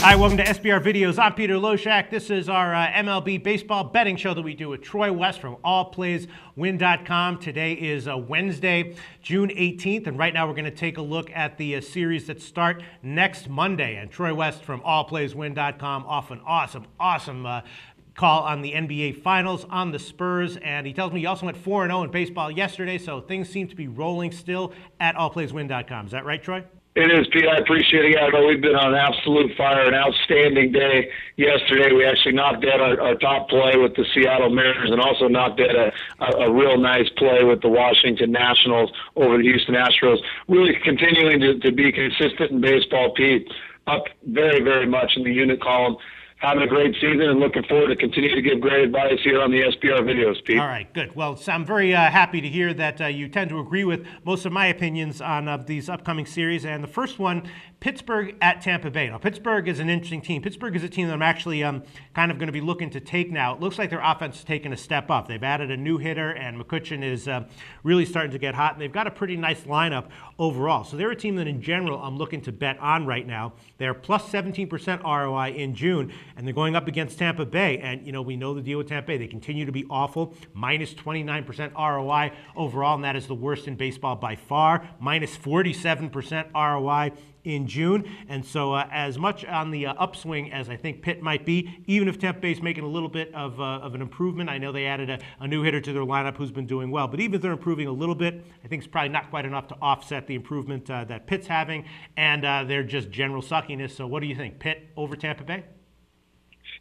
Hi, welcome to SBR Videos. I'm Peter Loshak. This is our MLB baseball betting show that we do with Troy West from allplayswin.com. Today is Wednesday, June 18th, and right now we're going to take a look at the series that start next Monday. And Troy West from allplayswin.com off an awesome call on the NBA Finals on the Spurs, and he tells me he also went 4-0 in baseball yesterday, so things seem to be rolling still at allplayswin.com. Is that right, Troy? It is, Pete. I appreciate it. Yeah, but we've been on an absolute fire, an outstanding day yesterday. We actually knocked dead our top play with the Seattle Mariners and also knocked dead a real nice play with the Washington Nationals over the Houston Astros. Really continuing to be consistent in baseball, Pete. Up very, very much in the unit column. Having a great season and looking forward to continue to give great advice here on the SBR Videos, Pete. All right, good. Well, I'm very happy to hear that you tend to agree with most of my opinions on these upcoming series. And the first one, Pittsburgh at Tampa Bay. Now, Pittsburgh is an interesting team. Pittsburgh is a team that I'm actually kind of going to be looking to take now. It looks like their offense is taking a step up. They've added a new hitter, and McCutchen is really starting to get hot. And they've got a pretty nice lineup overall. So they're a team that, in general, I'm looking to bet on right now. They're plus 17% ROI in June, and they're going up against Tampa Bay. And, you know, we know the deal with Tampa Bay. They continue to be awful. Minus 29% ROI overall, and that is the worst in baseball by far. Minus 47% ROI in June. And so as much on the upswing as I think Pitt might be, even if Tampa Bay's making a little bit of an improvement, I know they added a new hitter to their lineup who's been doing well, but even if they're improving a little bit, I think it's probably not quite enough to offset the improvement that Pitt's having and their just general suckiness. So what do you think, Pitt over Tampa Bay?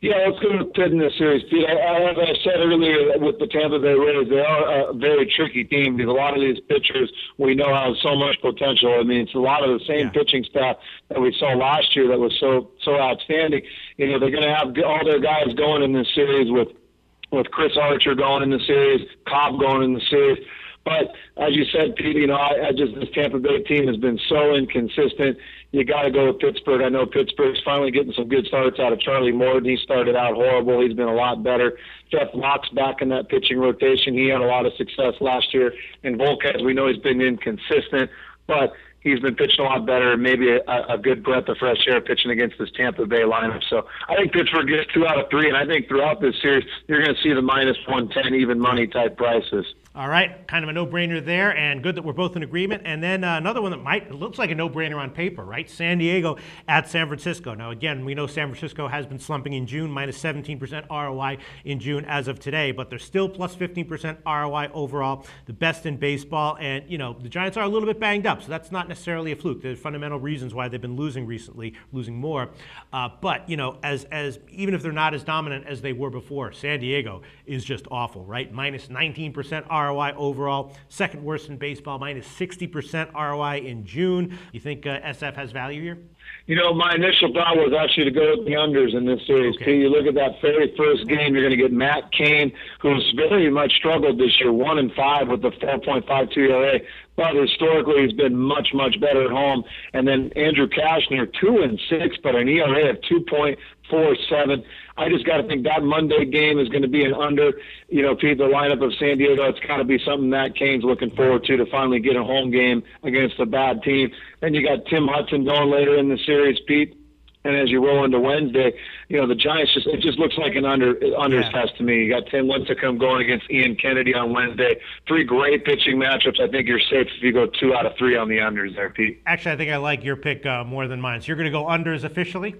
Yeah, let's go with Pitt in this series, Pete. As I said earlier with the Tampa Bay Rays, they are a very tricky team because a lot of these pitchers we know have so much potential. I mean, it's a lot of the same pitching staff that we saw last year that was so outstanding. You know, they're going to have all their guys going in this series with Chris Archer going in the series, Cobb going in the series. But as you said, Pete, you know, this Tampa Bay team has been so inconsistent. You got to go with Pittsburgh. I know Pittsburgh's finally getting some good starts out of Charlie Morton. He started out horrible. He's been a lot better. Jeff Locke's back in that pitching rotation. He had a lot of success last year. And Volquez, we know he's been inconsistent, but he's been pitching a lot better, maybe a good breath of fresh air pitching against this Tampa Bay lineup. So I think Pittsburgh gets 2 out of 3, and I think throughout this series you're going to see the minus 110 even money type prices. All right, kind of a no-brainer there, and good that we're both in agreement. And then another one that looks like a no-brainer on paper, right? San Diego at San Francisco. Now, again, we know San Francisco has been slumping in June, minus 17% ROI in June as of today, but they're still plus 15% ROI overall, the best in baseball. And, you know, the Giants are a little bit banged up, so that's not necessarily a fluke. There's fundamental reasons why they've been losing recently, losing more. But, you know, as even if they're not as dominant as they were before, San Diego is just awful, right? Minus 19% ROI overall, second worst in baseball, minus 60% ROI in June. You think SF has value here? You know, my initial thought was actually to go with the unders in this series. Okay. You look at that very first game, you're going to get Matt Cain, who's very much struggled this year, 1-5 with the 4.52 ERA. But historically, he's been much, much better at home. And then Andrew Cashner, 2-6, but an ERA of 2.47. I just got to think that Monday game is going to be an under. You know, Pete, the lineup of San Diego, it's got to be something that Cain's looking forward to finally get a home game against a bad team. Then you got Tim Hudson going later in the series, Pete. And as you roll into Wednesday, you know, the Giants it just looks like an unders test to me. You got Tim Lincecum going against Ian Kennedy on Wednesday. 3 great pitching matchups. I think you're safe if you go 2 out of 3 on the unders there, Pete. Actually, I think I like your pick more than mine. So you're going to go unders officially?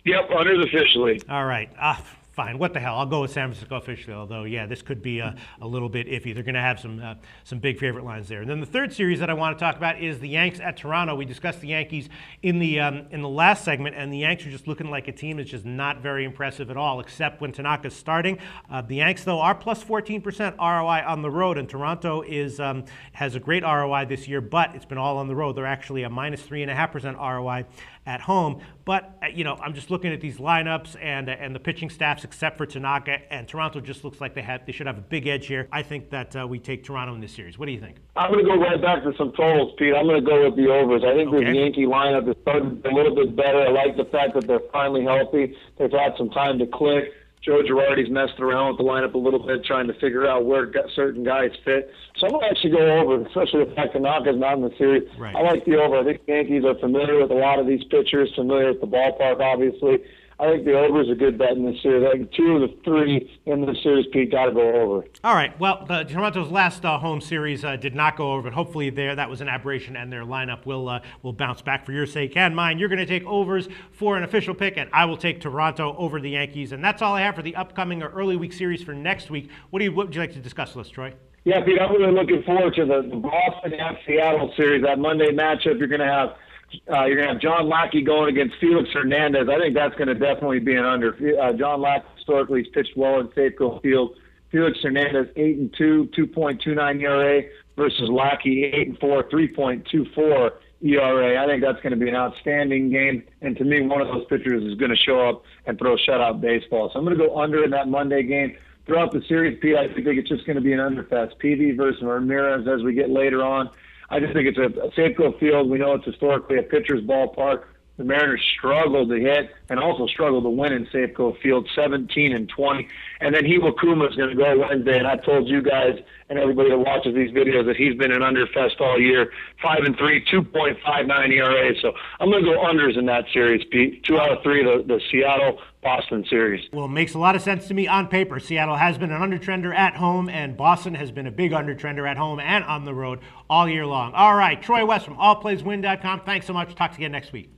Yep, unders officially. All right. Fine. What the hell? I'll go with San Francisco officially, although, yeah, this could be a little bit iffy. They're going to have some big favorite lines there. And then the third series that I want to talk about is the Yanks at Toronto. We discussed the Yankees in the last segment, and the Yanks are just looking like a team that's just not very impressive at all, except when Tanaka's starting. The Yanks, though, are plus 14% ROI on the road, and Toronto has a great ROI this year, but it's been all on the road. They're actually a minus 3.5% ROI at home. But, you know, I'm just looking at these lineups and the pitching staffs except for Tanaka, and Toronto just looks like they should have a big edge here. I think that we take Toronto in this series. What do you think? I'm going to go right back to some totals, Pete. I'm going to go with the overs. I think this Yankee lineup is starting a little bit better. I like the fact that they're finally healthy. They've had some time to click. Joe Girardi's messed around with the lineup a little bit, trying to figure out where certain guys fit. So I'm going to actually go over, especially the fact that Tanaka's not in the series. Right. I like the over. I think the Yankees are familiar with a lot of these pitchers, familiar with the ballpark, obviously. I think the over is a good bet in this series. I think 2 of the 3 in this series, Pete, got to go over. All right. Well, Toronto's last home series did not go over, but hopefully that was an aberration, and their lineup will bounce back for your sake and mine. You're going to take overs for an official pick, and I will take Toronto over the Yankees. And that's all I have for the upcoming or early week series for next week. What would you like to discuss with us, Troy? Yeah, Pete, I'm really looking forward to the Boston and Seattle series. That Monday matchup, you're going to have John Lackey going against Felix Hernandez. I think that's going to definitely be an under. John Lackey historically has pitched well in Safeco Field. Felix Hernandez 8-2, 2.29 ERA versus Lackey 8-4, 3.24 ERA. I think that's going to be an outstanding game. And to me, one of those pitchers is going to show up and throw shutout baseball. So I'm going to go under in that Monday game. Throughout the series, Pete, I think it's just going to be an underfest. PV versus Ramirez as we get later on. I just think it's a Safeco Field. We know it's historically a pitcher's ballpark. The Mariners struggled to hit and also struggled to win in Safeco Field, 17-20. And then Iwakuma is going to go Wednesday. And I told you guys and everybody that watches these videos that he's been an underfest all year, 5-3, 2.59 ERA. So I'm going to go unders in that series, Pete. 2 out of 3, the Seattle-Boston series. Well, it makes a lot of sense to me on paper. Seattle has been an undertrender at home, and Boston has been a big undertrender at home and on the road all year long. All right, Troy West from allplayswin.com. Thanks so much. Talk to you again next week.